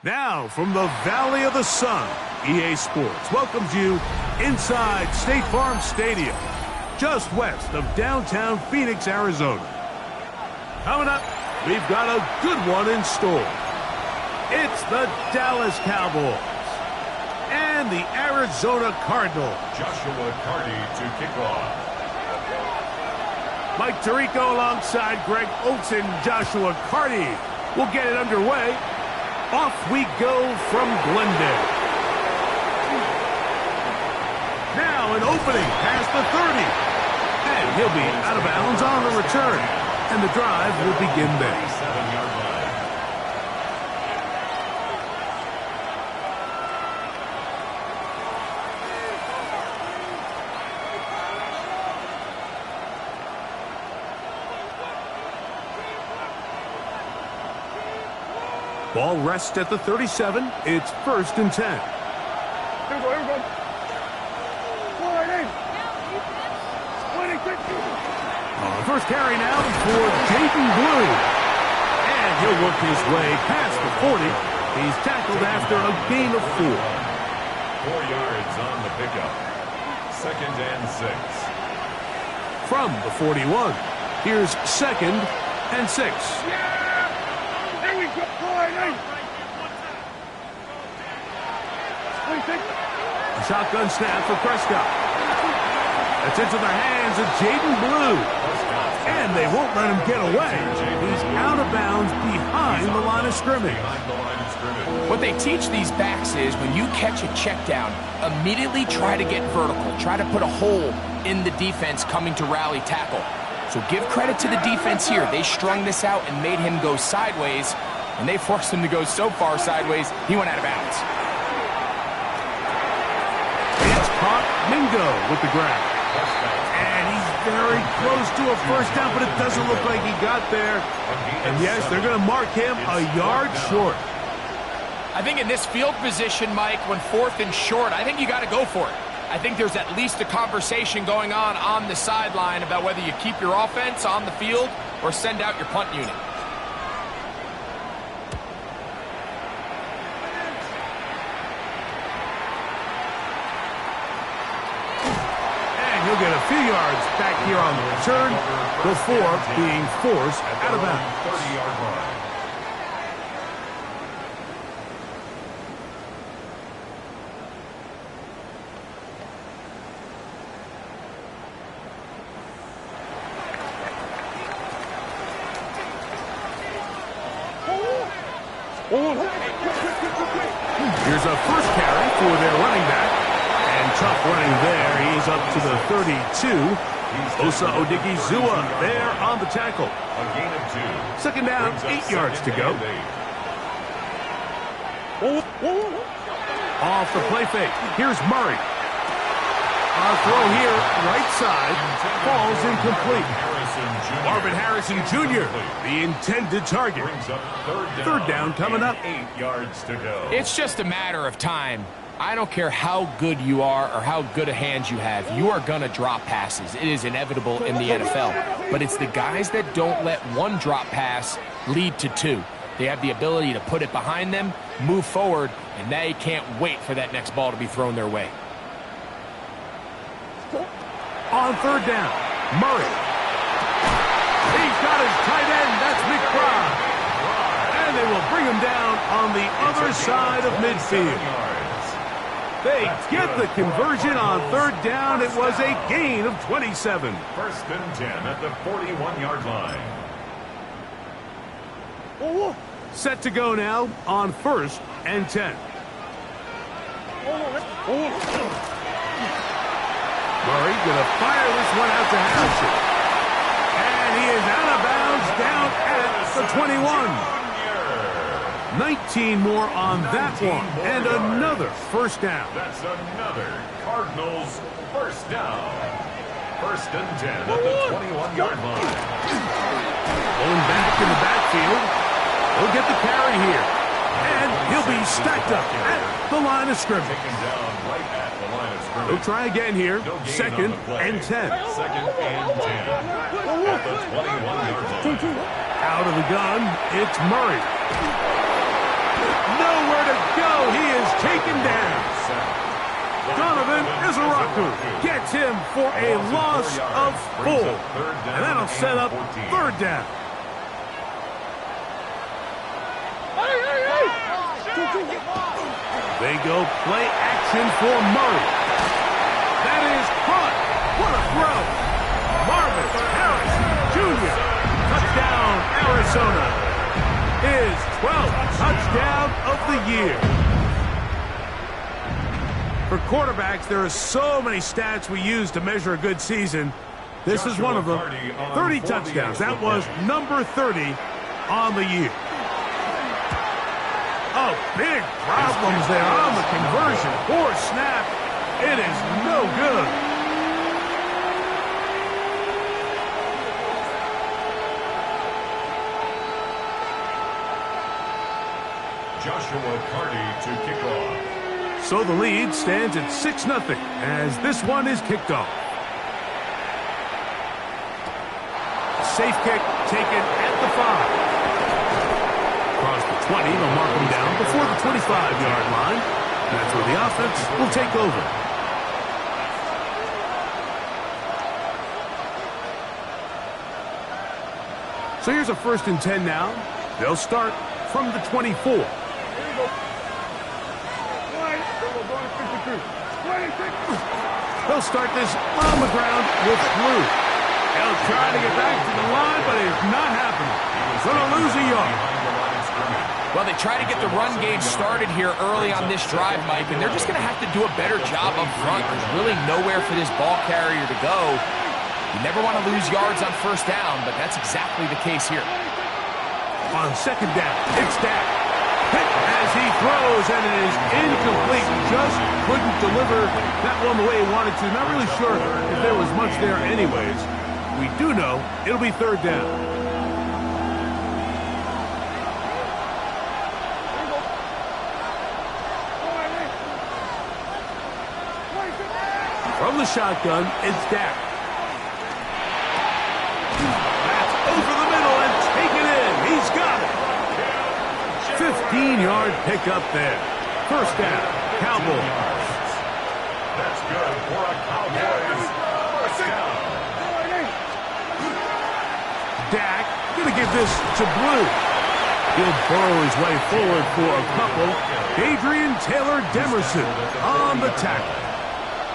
Now, from the Valley of the Sun, EA Sports welcomes you inside State Farm Stadium, just west of downtown Phoenix, Arizona. Coming up, we've got a good one in store. It's the Dallas Cowboys and the Arizona Cardinals. Joshua Carty to kick off. Mike Tirico alongside Greg Oates and Joshua Carty will get it underway. Off we go from Glendale. Now an opening past the 30. And he'll be out of bounds on the return. And the drive will begin there. 7-yard line. Ball rests at the 37. It's 1st and 10. Here we go, here we go. First carry now for Jaden Blue. And he'll work his way past the 40. He's tackled after a gain of 4. 4 yards on the pickup. 2nd and 6. From the 41, here's 2nd and 6. There we go. A shotgun snap for Prescott. That's into the hands of Jaden Blue. And they won't let him get away. He's out of bounds behind the line of scrimmage. What they teach these backs is when you catch a check down, immediately try to get vertical. Try to put a hole in the defense coming to rally tackle. So give credit to the defense here. They strung this out and made him go sideways. And they forced him to go so far sideways, he went out of bounds. It's caught. Mingo with the grab. And he's very close to a first down, but it doesn't look like he got there. And yes, they're going to mark him a yard short. I think in this field position, Mike, when 4th and short, I think you got to go for it. I think there's at least a conversation going on the sideline about whether you keep your offense on the field or send out your punt unit. He'll get a few yards back here on the return before being forced out of bounds. 30-yard line. Here's a first carry for their running back. Tough running there. He's up to the 32. Osa Odigizua there on the tackle. A gain of 2. 2nd down, 8 yards to go. Off the play fake. Here's Murray. Our throw here, right side, falls incomplete. Marvin Harrison Jr., the intended target. Third down coming up. 8 yards to go. It's just a matter of time. I don't care how good you are or how good a hand you have. You are going to drop passes. It is inevitable in the NFL. But it's the guys that don't let one drop pass lead to 2. They have the ability to put it behind them, move forward, and they can't wait for that next ball to be thrown their way. On 3rd down, Murray. He's got his tight end. That's McBride. And they will bring him down on the other side of midfield. They get the conversion on 3rd down. It was a gain of 27. 1st and 10 at the 41-yard line. Set to go now on 1st and 10. Murray going to fire this one out to Harrison. And he is out of bounds down at the 21. 19 more on that one, and another first down. That's another Cardinals first down. 1st and 10 at the 21-yard line. Going back in the backfield. He'll get the carry here. And he'll be stacked up at the line of scrimmage. Taken down right at the line of scrimmage. He'll try again here. No gain 2nd on the play. and 10. 2nd and 10 at the 21-yard line. Out of the gun, it's Murray. Nowhere taken down. Donovan Izaraku gets him for a loss of 4. And that'll set up third down. They go play action for Murray. That is caught. What a throw. Marvin Harris Jr. Touchdown, Arizona. His 12th touchdown of the year. For quarterbacks, there are so many stats we use to measure a good season. This is one of them. 30 touchdowns. That was number 30 on the year. Oh, big problems there on the conversion. Poor snap. It is no good. Joshua Carty to kick off. So the lead stands at 6-0 as this one is kicked off. Safe kick taken at the 5. Across the 20, they'll mark him down before the 25-yard line. That's where the offense will take over. So here's a 1st and 10 now. They'll start from the 24. They'll start this on the ground with Blue. They'll try to get back to the line, but it's not happening. He's going to lose a yard. Well, they try to get the run game started here early on this drive, Mike, and they're just going to have to do a better job up front. There's really nowhere for this ball carrier to go. You never want to lose yards on 1st down, but that's exactly the case here. On 2nd down, it's Dak. Hit as he throws, and it is incomplete. Just couldn't deliver that one the way he wanted to. Not really sure if there was much there anyways. We do know it'll be 3rd down. From the shotgun, it's Dak. That's over the middle and taken in. He's got it. 15-yard pickup there. 1st down, Cowboys. That's good for a Cowboys 1st down. Dak going to give this to Blue. He'll burrow his way forward for a couple. Adrian Taylor Demerson on the tackle.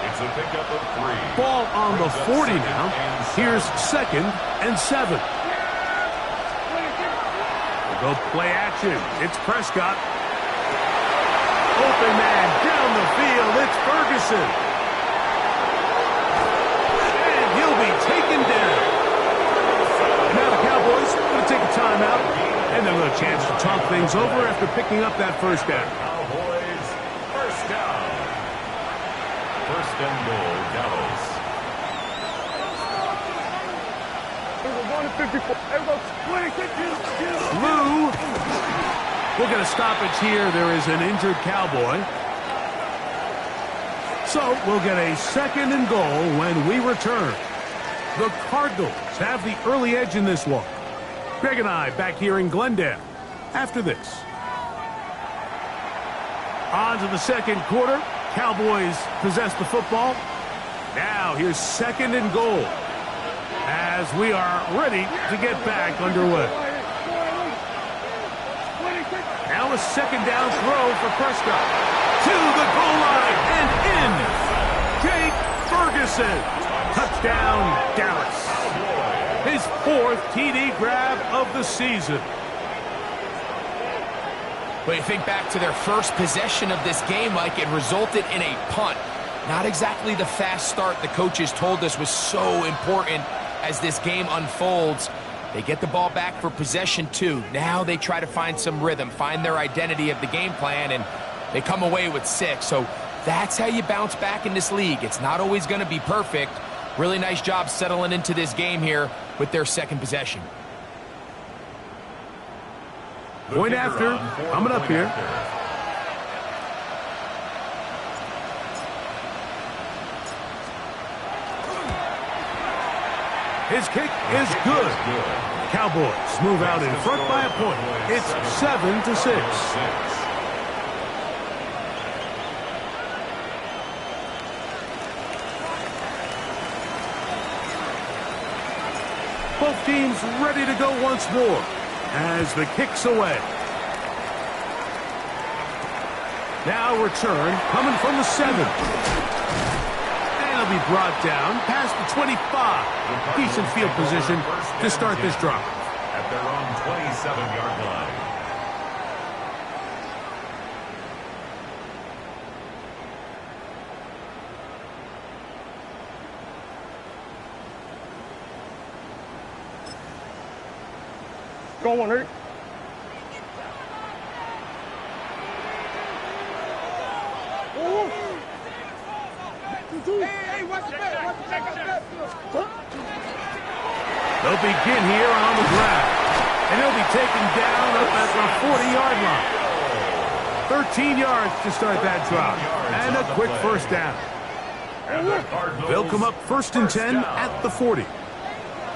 It's a pickup of 3. Ball on the 40 now. Here's 2nd and 7. We'll go play action. It's Prescott. Open man down the field. It's Ferguson. And he'll be taken down. Now the Cowboys are going to take a timeout. And they'll have a chance to talk things over after picking up that 1st down. Cowboys 1st down. 1st and goal, Dallas. Blue. We'll get a stoppage here. There is an injured Cowboy. So we'll get a 2nd and goal when we return. The Cardinals have the early edge in this one. Greg and I back here in Glendale after this. On to the 2nd quarter. Cowboys possess the football. Now here's 2nd and goal as we are ready to get back underway. Now a 2nd down throw for Prescott. To the goal line and in. Jake Ferguson. Touchdown, Dallas. His 4th TD grab of the season. But you think back to their first possession of this game, Mike, it resulted in a punt. Not exactly the fast start the coaches told us was so important as this game unfolds. They get the ball back for possession 2. Now they try to find some rhythm, find their identity of the game plan, and they come away with 6. So that's how you bounce back in this league. It's not always going to be perfect. Really nice job settling into this game here with their 2nd possession. Point after, coming up here. His kick is good. Cowboys move out in front by a point. It's 7-6. Both teams ready to go once more as the kick's away. Now return coming from the 7. And it'll be brought down past the 25. Decent field position to start this drive. At their own 27-yard line. Go on, Eric. They'll begin here on the ground. And he'll be taken down up at the 40-yard line. 13 yards to start that drive. And a quick first down. They'll come up 1st and 10 at the 40.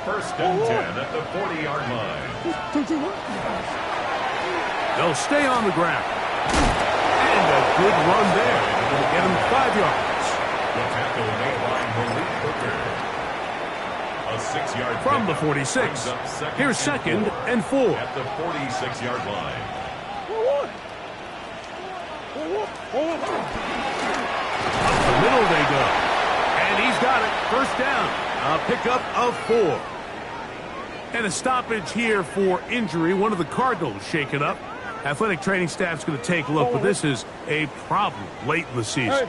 1st and 10 at the 40-yard line. They'll stay on the ground. And a good run there. It'll get him 5 yards. The tackle made by Malik Hooker. A 6-yard from the 46. Here's 2nd and 4. At the 46-yard line. Up the middle they go. And he's got it. 1st down. A pickup of 4. And a stoppage here for injury. One of the Cardinals shaken up. Athletic training staff's going to take a look, but this is a problem late in the season.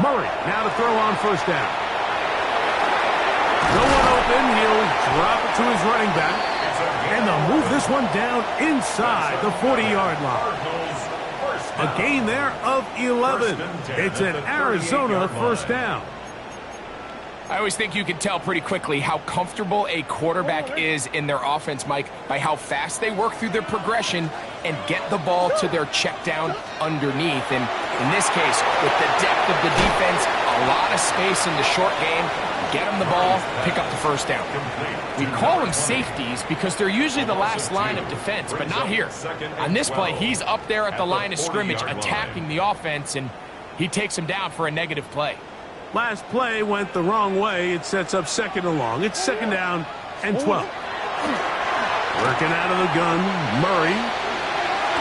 Murray now to throw on 1st down. No one open. He'll drop it to his running back. And they'll move this one down inside the 40-yard line. A gain there of 11. It's an Arizona 1st down. I always think you can tell pretty quickly how comfortable a quarterback is in their offense, Mike, by how fast they work through their progression and get the ball to their check down underneath. And in this case, with the depth of the defense, a lot of space in the short game, get them the ball, pick up the 1st down. We call them safeties because they're usually the last line of defense, but not here. On this play, he's up there at the line of scrimmage attacking the offense, and he takes him down for a negative play. Last play went the wrong way. It sets up 2nd and long. It's 2nd down and 12. Working out of the gun, Murray.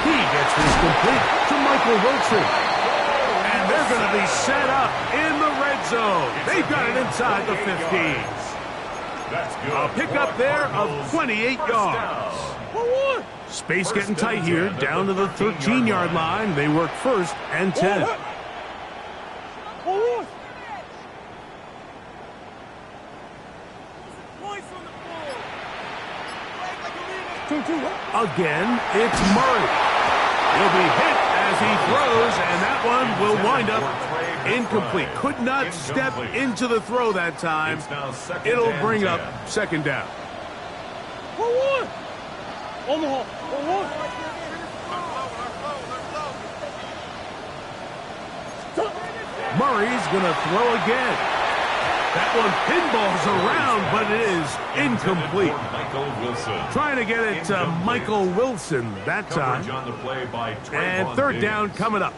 He gets this complete to Michael Wilson. And they're going to be set up in the red zone. They've got it inside the 15. A pickup there of 28 yards. Space getting tight here, down to the 13-yard line. They work 1st and 10. Again, it's Murray. He'll be hit as he throws, and that one will wind up incomplete. Could not step into the throw that time. It'll bring up 2nd down. Murray's going to throw again. That one pinballs around, but it is incomplete. Trying to get it to Michael Wilson that time. And 3rd down coming up.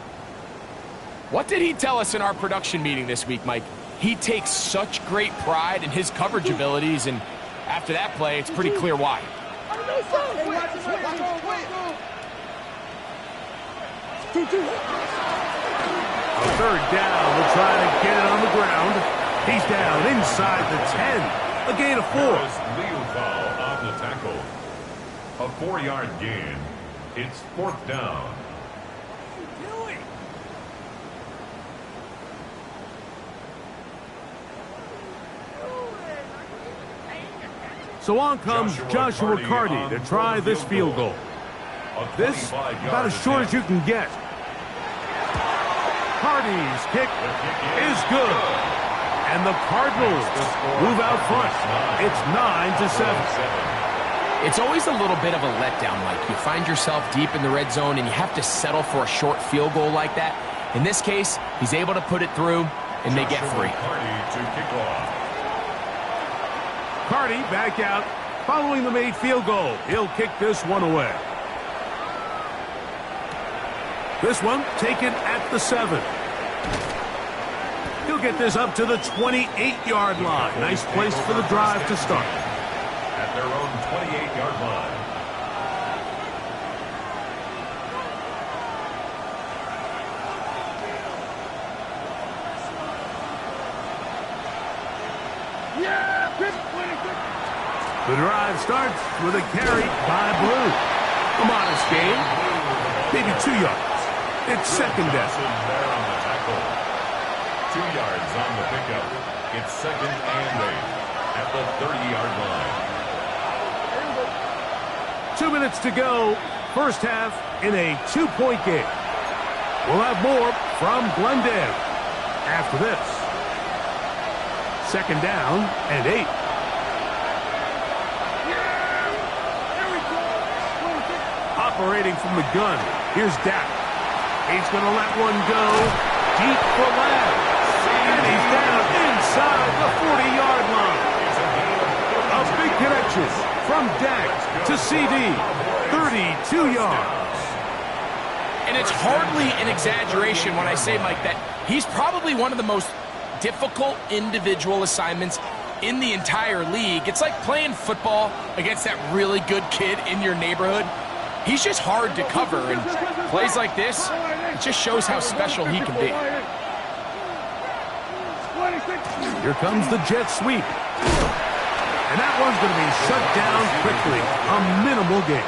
What did he tell us in our production meeting this week, Mike? He takes such great pride in his coverage abilities, and after that play, it's pretty clear why. A 3rd down. We'll try to get it on the ground. He's down inside the 10. A gain of 4. Legal foul on the tackle. A 4-yard gain. It's 4th down. So on comes Joshua Carty to try this field goal. This about as short as you can get. Carty's kick is good. And the Cardinals move out front. It's 9-7. It's always a little bit of a letdown, Mike. You find yourself deep in the red zone, and you have to settle for a short field goal like that. In this case, he's able to put it through, and they get 3. Carty back out following the made field goal. He'll kick this one away. This one taken at the 7. He'll get this up to the 28-yard line. Nice place for the drive to start. At their own 28-yard line. The drive starts with a carry by Blue. A modest gain, maybe 2 yards. It's second down. There on the tackle. 2 yards on the pickup. It's second and 8 at the 30-yard line. 2 minutes to go. First half in a 2-point game. We'll have more from Glendale after this. Second down and 8. Operating from the gun. Here's Dak. He's going to let one go deep for Lamb. And he's down inside the 40-yard line. A big connection from Dak to CD. 32 yards. And it's hardly an exaggeration when I say, Mike, that he's probably one of the most difficult individual assignments in the entire league. It's like playing football against that really good kid in your neighborhood. He's just hard to cover, and plays like this, it just shows how special he can be. Here comes the jet sweep. And that one's going to be shut down quickly. A minimal gain.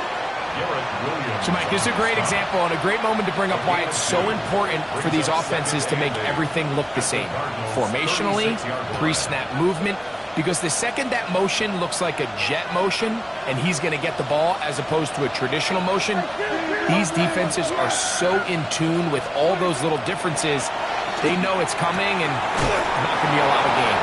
So, Mike, this is a great example and a great moment to bring up why it's so important for these offenses to make everything look the same. Formationally, pre-snap movement, because the second that motion looks like a jet motion and he's going to get the ball as opposed to a traditional motion, these defenses are so in tune with all those little differences, they know it's coming and not going to be a lot of gain.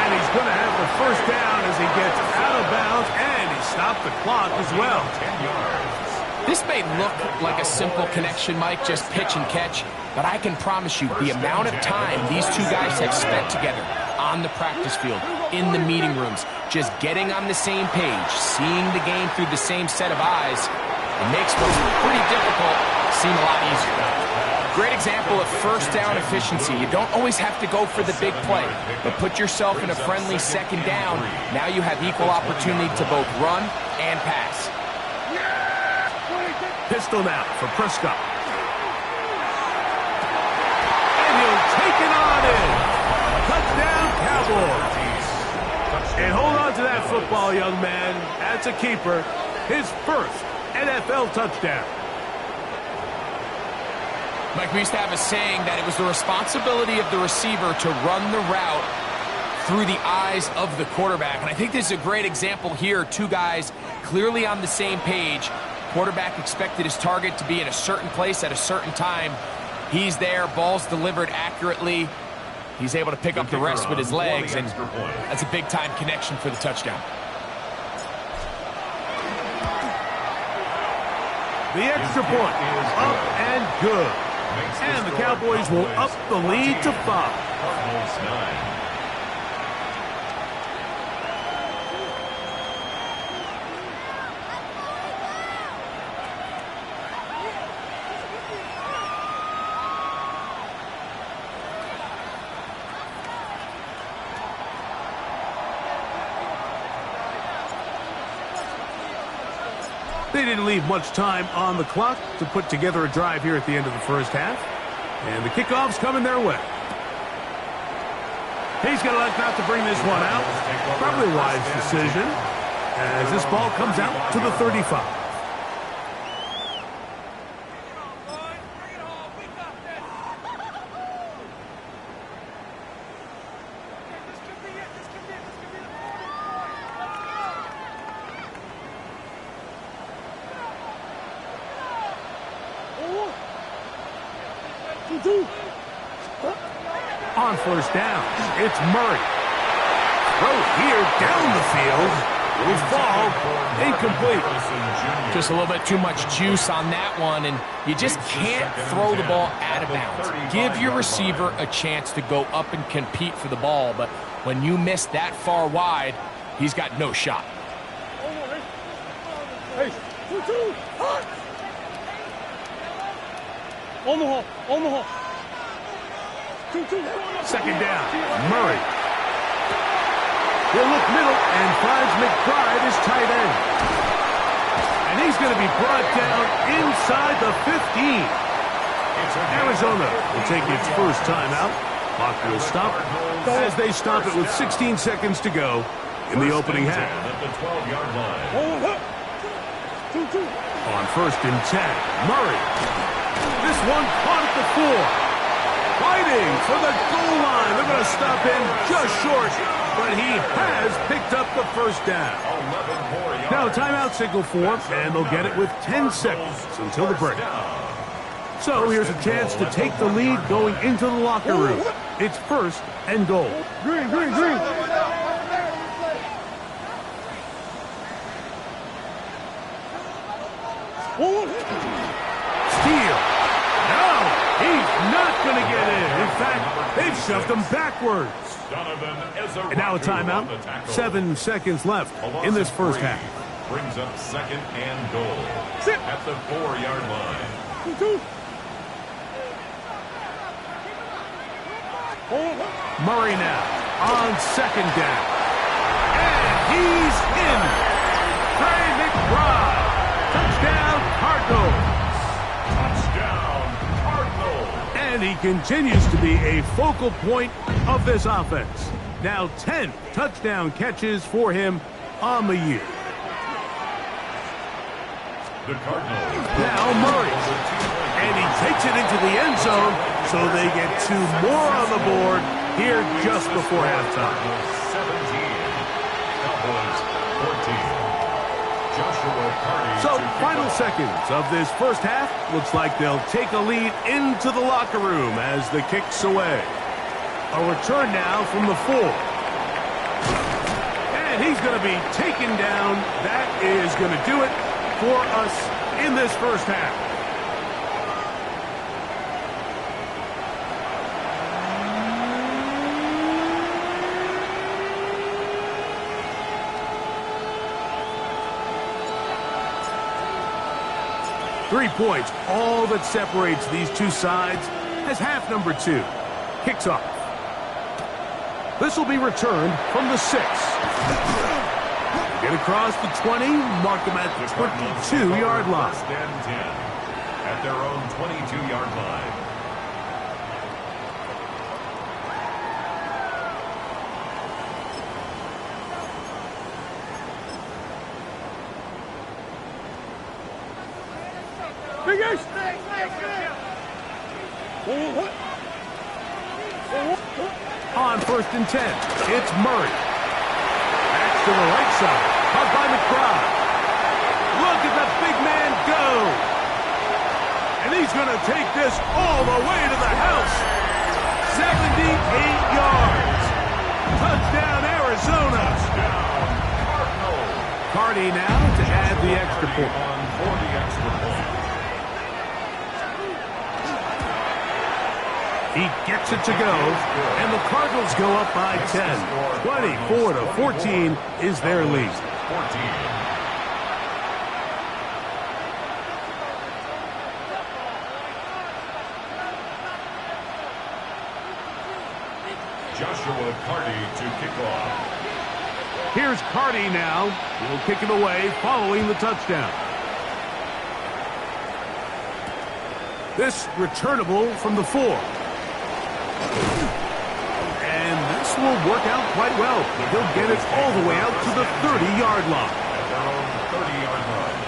And he's going to have the first down as he gets out of bounds, and he stopped the clock as well. 10 yards. This may look like a simple connection, Mike, just pitch and catch, but I can promise you the amount of time these two guys have spent together on the practice field, in the meeting rooms, just getting on the same page, seeing the game through the same set of eyes, it makes what's pretty difficult seem a lot easier. Great example of first down efficiency. You don't always have to go for the big play, but put yourself in a friendly second down. Now you have equal opportunity to both run and pass. Pistol now for Prescott. And he'll take it on in. Touchdown, Cowboys. And hold on to that football, young man. That's a keeper. His first NFL touchdown. Mike, we used to have a saying that it was the responsibility of the receiver to run the route through the eyes of the quarterback. And I think this is a great example here. Two guys clearly on the same page. Quarterback expected his target to be in a certain place at a certain time. He's there, ball's delivered accurately. He's able to pick up the rest with his legs, and that's a big-time connection for the touchdown. The extra point is up and good. And the Cowboys will up the lead to 5. Cardinals 9. They didn't leave much time on the clock to put together a drive here at the end of the first half. And the kickoff's coming their way. He's going to elect not to bring this one out. Probably a wise decision as this ball comes out to the 35. On first down, it's Murray. Throw here down the field. Will fall incomplete. Just a little bit too much juice on that one, and you just can't throw the ball out of bounds. Give your receiver a chance to go up and compete for the ball, but when you miss that far wide, he's got no shot. Hey, 2-2, Omaha. Second down, Murray. He'll look middle and finds McBride as tight end. And he's going to be brought down inside the 15. Arizona will take its first timeout. Clock will stop as they stop it with 16 seconds to go in the opening half. On first and 10, Murray. This one caught at the 4. Fighting for the goal line. They're going to stop him just short, but he has picked up the first down. Now a timeout signal form, and they'll get it with 10 seconds until the break. So here's a chance to take the lead going into the locker room. It's first and goal. Green. Steal. No, he's not going to get in. In fact, they've shoved him backwards. And now a timeout. 7 seconds left in this first half. Brings up second and goal at the 4-yard line. Murray now on second down. And he's in. Trey McBride. Touchdown, Cardinals. Touchdown, Cardinals. And he continues to be a focal point of this offense. Now 10 touchdown catches for him on the year. The Cardinals. Now Murray. And he takes it into the end zone, so they get 2 more on the board here just before halftime. 17. Cowboys 14. Joshua Carty. So, final seconds of this first half. Looks like they'll take a lead into the locker room as the kick's away. A return now from the 4. And he's going to be taken down. That is going to do it for us in this first half. Three points, all that separates these two sides, as half number 2 kicks off. This will be returned from the 6. Get across the 20, mark them at the 22-yard line. First and 10 at their own 22-yard line. On first and 10, it's Murray. Back to the right side, caught by McBride. Look at the big man go. And he's going to take this all the way to the house. 78 yards. Touchdown, Arizona. Touchdown, Cardinals. Carty now to add the extra point. On for the extra point. He gets it to go, and the Cardinals go up by 10. 24-14 is their lead. 14. Joshua Carty to kick off. Here's Carty now. He'll kick it away following the touchdown. This returnable from the 4. And this will work out quite well. He'll get it all the way out to the 30-yard line. At their own 30-yard line.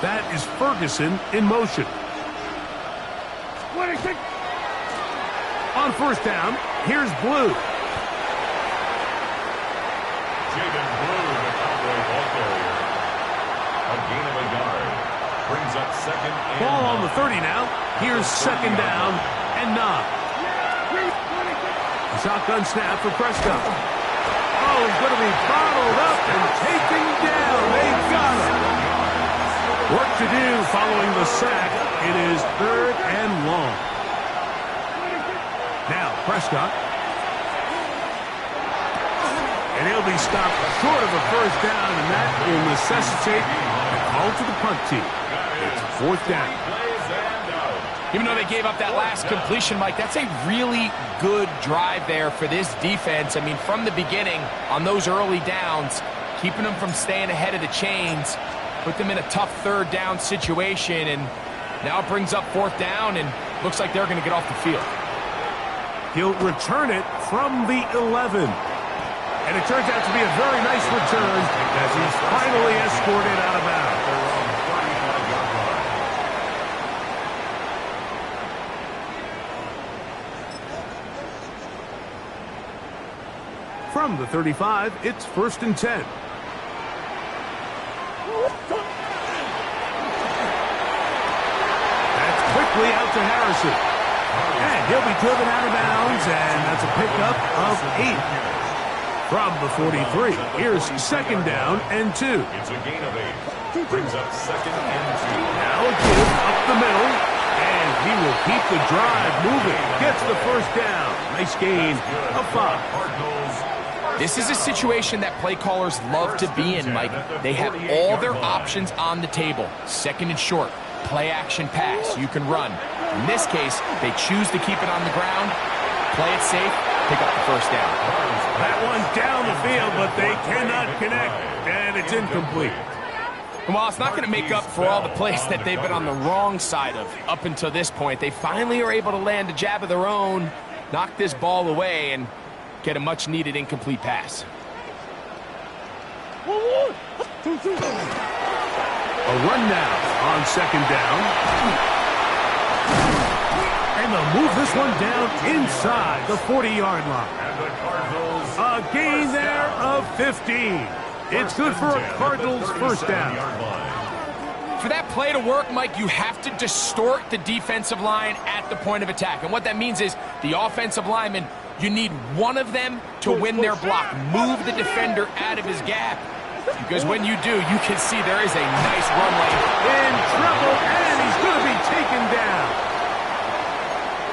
That is Ferguson in motion. On first down, here's Blue. Jaden Blue, the Cowboy ball carrier. A gain of a yard. Brings up second and Ball on the 30 now. Here's second down and 9. A shotgun snap for Prescott. Oh, he's going to be bottled up and taken down. They got him. Work to do following the sack. It is 3rd and long. Now, Prescott. And he'll be stopped short of a first down, and that will necessitate a call to the punt team. It's 4th down. Even though they gave up that last completion, Mike, that's a really good drive there for this defense. I mean, from the beginning, on those early downs, keeping them from staying ahead of the chains, put them in a tough 3rd down situation, and now it brings up 4th down, and looks like they're going to get off the field. He'll return it from the 11. And it turns out to be a very nice return as he's finally escorted out of bounds. From the 35, it's 1st and 10. That's quickly out to Harrison. And he'll be driven out of bounds, and that's a pickup of 8. From the 43, here's 2nd down and 2. It's a gain of 8. Brings up 2nd and 2. Now a give up the middle, and he will keep the drive moving. Gets the 1st down. Nice gain of 5. This is a situation that play callers love to be in, Mike. They have all their options on the table. 2nd and short, play action pass, you can run. In this case, they choose to keep it on the ground, play it safe, pick up the 1st down. That one down the field, but they cannot connect, and it's incomplete. Well, it's not going to make up for all the plays that they've been on the wrong side of up until this point. They finally are able to land a jab of their own, knock this ball away, and get a much-needed incomplete pass. A run now on 2nd down. And they'll move this one down inside the 40-yard line. A gain there of 15. It's good for a Cardinals 1st down. For that play to work, Mike, you have to distort the defensive line at the point of attack. And what that means is the offensive lineman, you need one of them to win their block. Move the defender out of his gap. Because when you do, you can see there is a nice run lane. In trouble, and he's going to be taken down.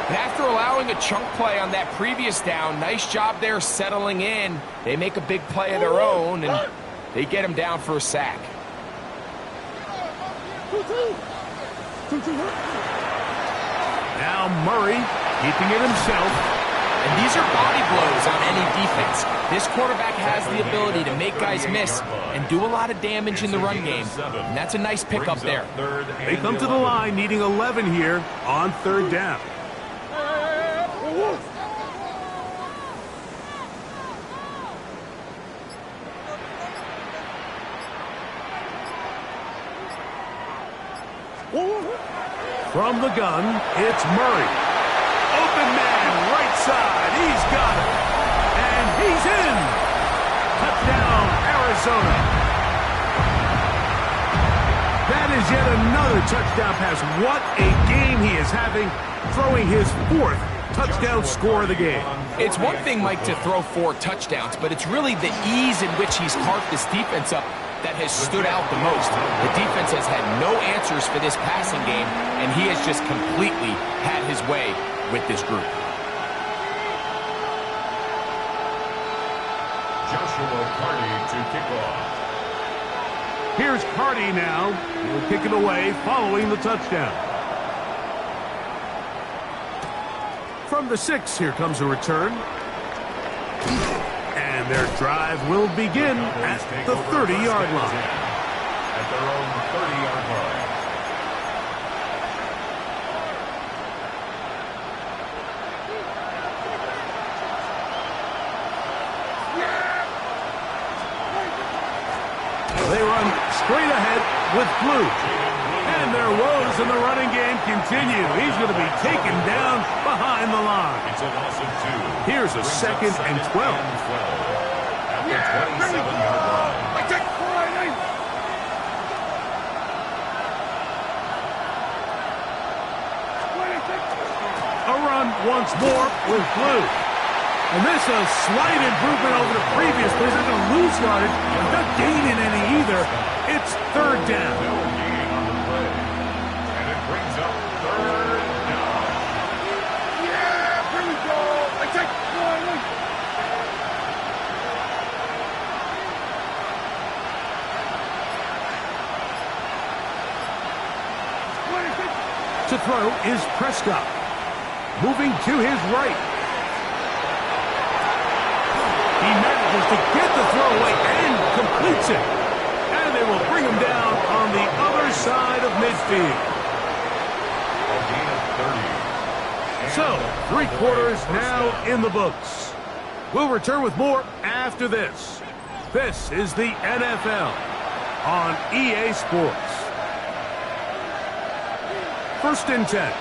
After allowing a chunk play on that previous down, nice job there settling in. They make a big play of their own, and they get him down for a sack. Now Murray keeping it himself. And these are body blows on any defense. This quarterback has the ability to make guys miss and do a lot of damage in the run game. And that's a nice pickup there. They come to the line needing 11 here on 3rd down. From the gun, it's Murray. Open man, right side. He's got it. And he's in. Touchdown, Arizona. That is yet another touchdown pass. What a game he is having, throwing his 4th touchdown score of the game. It's one thing, Mike, to throw 4 touchdowns, but it's really the ease in which he's carved this defense up that has stood out the most. The defense has had no answers for this passing game, and he has just completely had his way with this group. Joshua Carney to kick off. Here's Carney now. He'll kick it away following the touchdown. From the 6, here comes a return. And their drive will begin at the 30-yard line. At their own 30-yard line. They run straight ahead with Blue. And their woes in the running game continue. He's going to be taken down behind the line. It's a loss of 2. Here's a 2nd and 12. At the 27-yard line. A run once more with Blue. And this is a slight improvement over the previous play. They're going to lose yardage, but not gaining any either. It's 3rd down. No gain on the play. And it brings up 3rd down. Yeah, here we go. I take one. To throw is Prescott. Moving to his right. He manages to get the throw away and completes it. And they will bring him down on the other side of midfield. So, 3 quarters now in the books. We'll return with more after this. This is the NFL on EA Sports. 1st and 10.